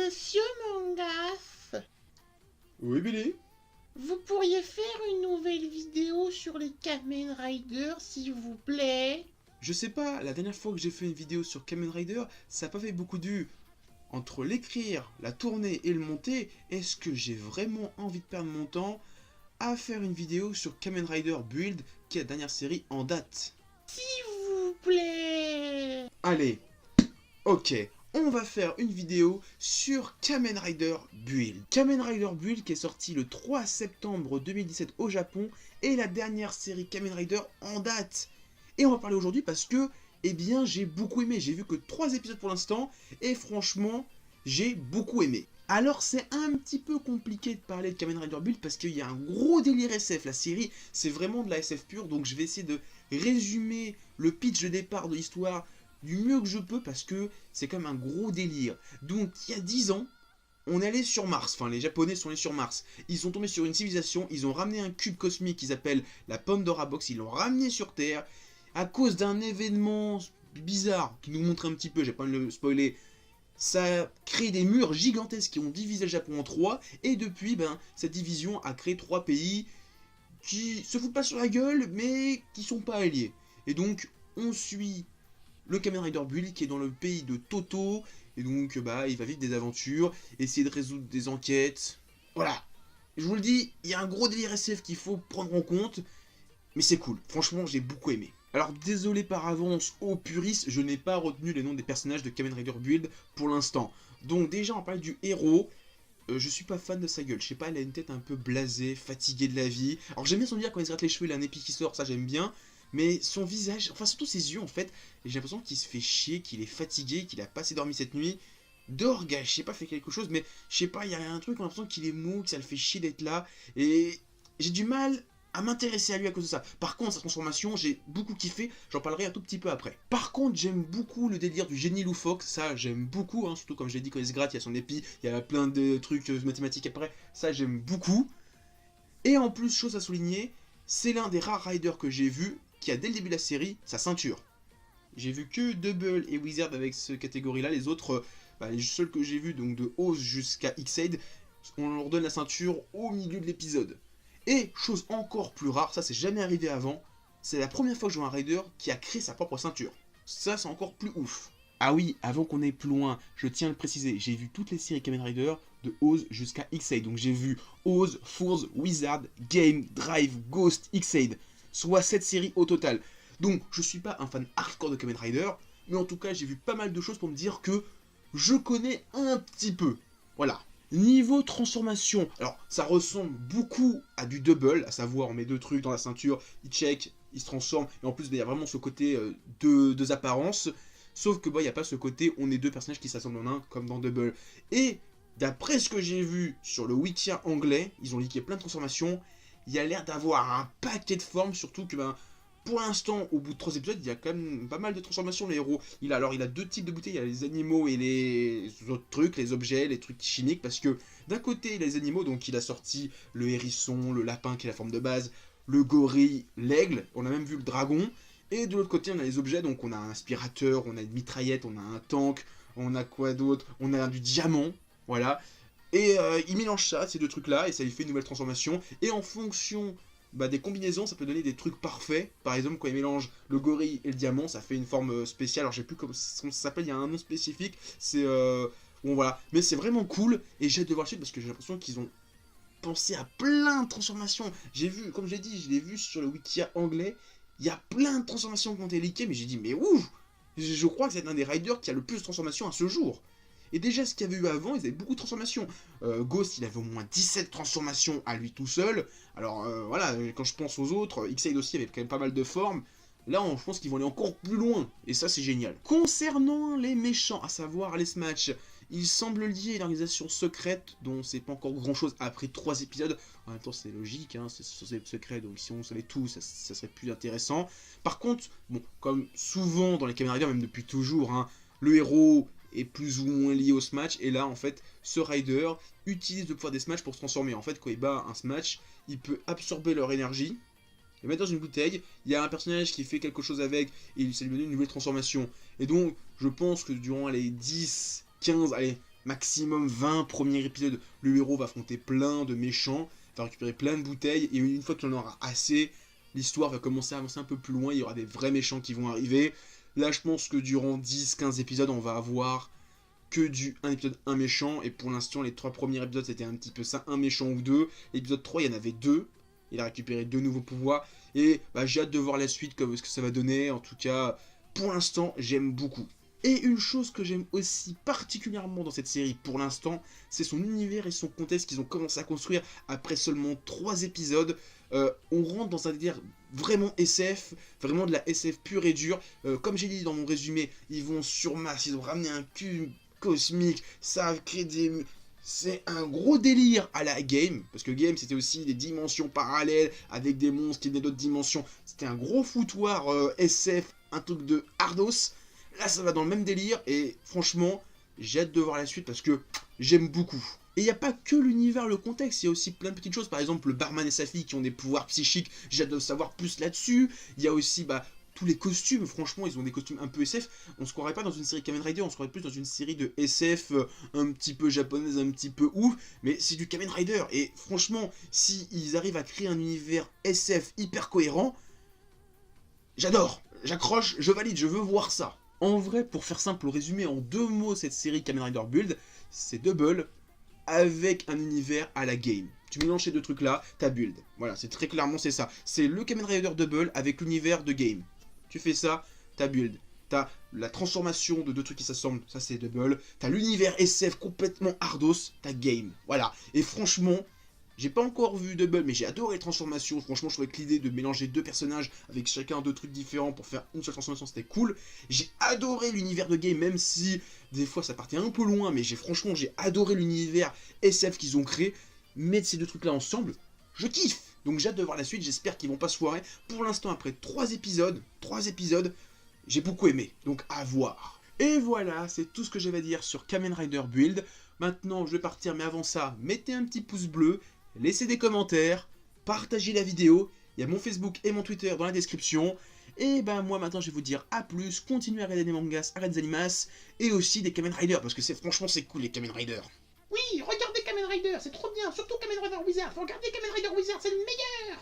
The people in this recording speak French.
Monsieur Mangas, Oui, Billy. vous pourriez faire une nouvelle vidéo sur les Kamen Rider, s'il vous plaît? Je sais pas, la dernière fois que j'ai fait une vidéo sur Kamen Rider, ça a pas fait beaucoup de vues. Entre l'écrire, la tourner et le monter, est-ce que j'ai vraiment envie de perdre mon temps à faire une vidéo sur Kamen Rider Build, qui est la dernière série en date? S'il vous plaît. Allez, ok, on va faire une vidéo sur Kamen Rider Build. Kamen Rider Build qui est sorti le 3 septembre 2017 au Japon est la dernière série Kamen Rider en date. Et on va parler aujourd'hui parce que, eh bien, j'ai beaucoup aimé. J'ai vu que 3 épisodes pour l'instant et franchement, j'ai beaucoup aimé. Alors c'est un petit peu compliqué de parler de Kamen Rider Build parce qu'il y a un gros délire SF. La série, c'est vraiment de la SF pure, donc je vais essayer de résumer le pitch de départ de l'histoire du mieux que je peux parce que c'est quand même un gros délire. Donc il y a 10 ans, on est allé sur Mars, enfin les Japonais sont allés sur Mars. Ils sont tombés sur une civilisation, ils ont ramené un cube cosmique qu'ils appellent la Pandora Box, ils l'ont ramené sur Terre. À cause d'un événement bizarre qui nous montre un petit peu, j'ai pas envie de le spoiler, ça a créé des murs gigantesques qui ont divisé le Japon en 3, et depuis, cette division a créé 3 pays qui se foutent pas sur la gueule, mais qui sont pas alliés. Et donc, on suit le Kamen Rider Bull qui est dans le pays de Toto, et donc il va vivre des aventures, essayer de résoudre des enquêtes. Voilà. Je vous le dis, il y a un gros délire SF qu'il faut prendre en compte, mais c'est cool. Franchement, j'ai beaucoup aimé. Alors désolé par avance aux puristes, je n'ai pas retenu les noms des personnages de Kamen Rider Build pour l'instant. Donc déjà on parle du héros, je suis pas fan de sa gueule, je sais pas, il a une tête un peu blasée, fatiguée de la vie. Alors j'aime bien son dire quand il se gratte les cheveux, il a un épi qui sort, ça j'aime bien. Mais son visage, enfin surtout ses yeux en fait, j'ai l'impression qu'il se fait chier, qu'il est fatigué, qu'il a pas assez dormi cette nuit. Dors gars, je sais pas, fait quelque chose, mais je sais pas, il y a un truc, on a l'impression qu'il est mou, que ça le fait chier d'être là. Et j'ai du mal à m'intéresser à lui à cause de ça. Par contre, sa transformation, j'ai beaucoup kiffé, j'en parlerai un tout petit peu après. Par contre, j'aime beaucoup le délire du génie loufoque, ça j'aime beaucoup, surtout comme je l'ai dit, quand il se gratte, il y a son épi, il y a plein de trucs mathématiques après, ça j'aime beaucoup. Et en plus, chose à souligner, c'est l'un des rares riders que j'ai vu qui a dès le début de la série sa ceinture. J'ai vu que Double et Wizard avec cette catégorie-là, les autres, les seuls que j'ai vus, donc de Oz jusqu'à X-Aid, on leur donne la ceinture au milieu de l'épisode. Et, chose encore plus rare, ça c'est jamais arrivé avant, c'est la première fois que je vois un rider qui a créé sa propre ceinture. Ça c'est encore plus ouf. Ah oui, avant qu'on aille plus loin, je tiens à le préciser, j'ai vu toutes les séries Kamen Rider de Oz jusqu'à X-Aid. Donc j'ai vu Oz, Fours, Wizard, Game, Drive, Ghost, X-Aid. Soit 7 séries au total. Donc je suis pas un fan hardcore de Kamen Rider, mais en tout cas j'ai vu pas mal de choses pour me dire que je connais un petit peu. Voilà. Niveau transformation, alors ça ressemble beaucoup à du double, à savoir on met deux trucs dans la ceinture, il check, il se transforme, et en plus il y a vraiment ce côté deux apparences, sauf que il n'y a pas ce côté on est deux personnages qui s'assemblent en un comme dans Double. Et d'après ce que j'ai vu sur le wiki anglais, ils ont leaké plein de transformations, il y a l'air d'avoir un paquet de formes, surtout que pour l'instant, au bout de 3 épisodes, il y a quand même pas mal de transformations, les héros. Il a deux types de bouteilles, il y a les animaux et les autres trucs, les objets, les trucs chimiques, parce que d'un côté, il a les animaux, donc il a sorti le hérisson, le lapin qui est la forme de base, le gorille, l'aigle, on a même vu le dragon, et de l'autre côté, on a les objets, donc on a un aspirateur, on a une mitraillette, on a un tank, on a quoi d'autre, on a du diamant, voilà. Et il mélange ça, ces deux trucs-là, et ça lui fait une nouvelle transformation, et en fonction des combinaisons, ça peut donner des trucs parfaits. Par exemple, quand il mélange le gorille et le diamant, ça fait une forme spéciale. Alors, je sais plus comment ça s'appelle, il y a un nom spécifique. C'est. Bon, voilà. Mais c'est vraiment cool. Et j'ai hâte de voir la suite parce que j'ai l'impression qu'ils ont pensé à plein de transformations. J'ai vu, comme j'ai dit, je l'ai vu sur le wiki anglais. Il y a plein de transformations qui ont été leakées, mais j'ai dit, mais ouh! Je crois que c'est un des riders qui a le plus de transformations à ce jour. Et déjà, ce qu'il y avait eu avant, ils avaient beaucoup de transformations. Ghost, il avait au moins 17 transformations à lui tout seul. Alors voilà, quand je pense aux autres, X-Aid aussi avait quand même pas mal de formes. Là, je pense qu'ils vont aller encore plus loin. Et ça, c'est génial. Concernant les méchants, à savoir les Smash, il semble lié à une organisation secrète dont on sait pas encore grand chose après 3 épisodes. En même temps, c'est logique, c'est censé être secret, donc si on savait tout, ça serait plus intéressant. Par contre, bon, comme souvent dans les Kamen Rider, même depuis toujours, le héros est plus ou moins lié au Smash, et là en fait ce rider utilise le pouvoir des Smash pour se transformer. En fait, quand il bat un Smash, il peut absorber leur énergie, les mettre dans une bouteille, il y a un personnage qui fait quelque chose avec, et ça lui donne une nouvelle transformation. Et donc je pense que durant les 10, 15, allez, maximum 20 premiers épisodes. Le héros va affronter plein de méchants, va récupérer plein de bouteilles, et une fois qu'il en aura assez, l'histoire va commencer à avancer un peu plus loin, il y aura des vrais méchants qui vont arriver. Là, je pense que durant 10-15 épisodes, on va avoir que un épisode, un méchant, et pour l'instant, les 3 premiers épisodes, c'était un petit peu ça, un méchant ou deux. L'épisode 3, il y en avait 2, il a récupéré 2 nouveaux pouvoirs, et bah, j'ai hâte de voir la suite, ce que ça va donner. En tout cas, pour l'instant, j'aime beaucoup. Et une chose que j'aime aussi particulièrement dans cette série pour l'instant, c'est son univers et son contexte qu'ils ont commencé à construire après seulement 3 épisodes. On rentre dans un délire vraiment SF, vraiment de la SF pure et dure. Comme j'ai dit dans mon résumé, ils vont sur Mars, ils ont ramené un cube cosmique, ça a créé des... C'est un gros délire à la Game, parce que Game c'était aussi des dimensions parallèles avec des monstres qui venaient d'autres dimensions. C'était un gros foutoir SF, un truc de hardos. Là ça va dans le même délire et franchement j'ai hâte de voir la suite parce que j'aime beaucoup. Et il n'y a pas que l'univers, le contexte, il y a aussi plein de petites choses. Par exemple le barman et sa fille qui ont des pouvoirs psychiques, j'ai hâte de savoir plus là-dessus. Il y a aussi tous les costumes, franchement ils ont des costumes un peu SF. On se croirait pas dans une série Kamen Rider, on se croirait plus dans une série de SF un petit peu japonaise, un petit peu ouf. Mais c'est du Kamen Rider et franchement s'ils arrivent à créer un univers SF hyper cohérent, j'adore, j'accroche, je valide, je veux voir ça. En vrai, pour faire simple, résumer en 2 mots cette série Kamen Rider Build, c'est Double avec un univers à la Game. Tu mélanges ces 2 trucs là, t'as Build. Voilà, c'est très clairement c'est ça. C'est le Kamen Rider Double avec l'univers de Game. Tu fais ça, t'as Build. T'as la transformation de 2 trucs qui s'assemblent, ça c'est Double. T'as l'univers SF complètement hardos, t'as Game. Voilà, et franchement... J'ai pas encore vu Double, mais j'ai adoré les transformations. Franchement, je trouvais que l'idée de mélanger 2 personnages avec chacun 2 trucs différents pour faire une seule transformation, c'était cool. J'ai adoré l'univers de Game, même si des fois ça partait un peu loin, mais franchement, j'ai adoré l'univers SF qu'ils ont créé. Mettre ces 2 trucs-là ensemble, je kiffe. Donc j'ai hâte de voir la suite, j'espère qu'ils vont pas se foirer. Pour l'instant, après 3 épisodes, j'ai beaucoup aimé. Donc à voir. Et voilà, c'est tout ce que j'avais à dire sur Kamen Rider Build. Maintenant, je vais partir, mais avant ça, mettez un petit pouce bleu. Laissez des commentaires, partagez la vidéo, il y a mon Facebook et mon Twitter dans la description. Et ben moi maintenant je vais vous dire à plus, continuez à regarder des mangas, à regarder des animas, et aussi des Kamen Rider, parce que franchement c'est cool les Kamen Rider. Oui, regardez Kamen Rider, c'est trop bien, surtout Kamen Rider Wizard. Faut regarder Kamen Rider Wizard, c'est le meilleur.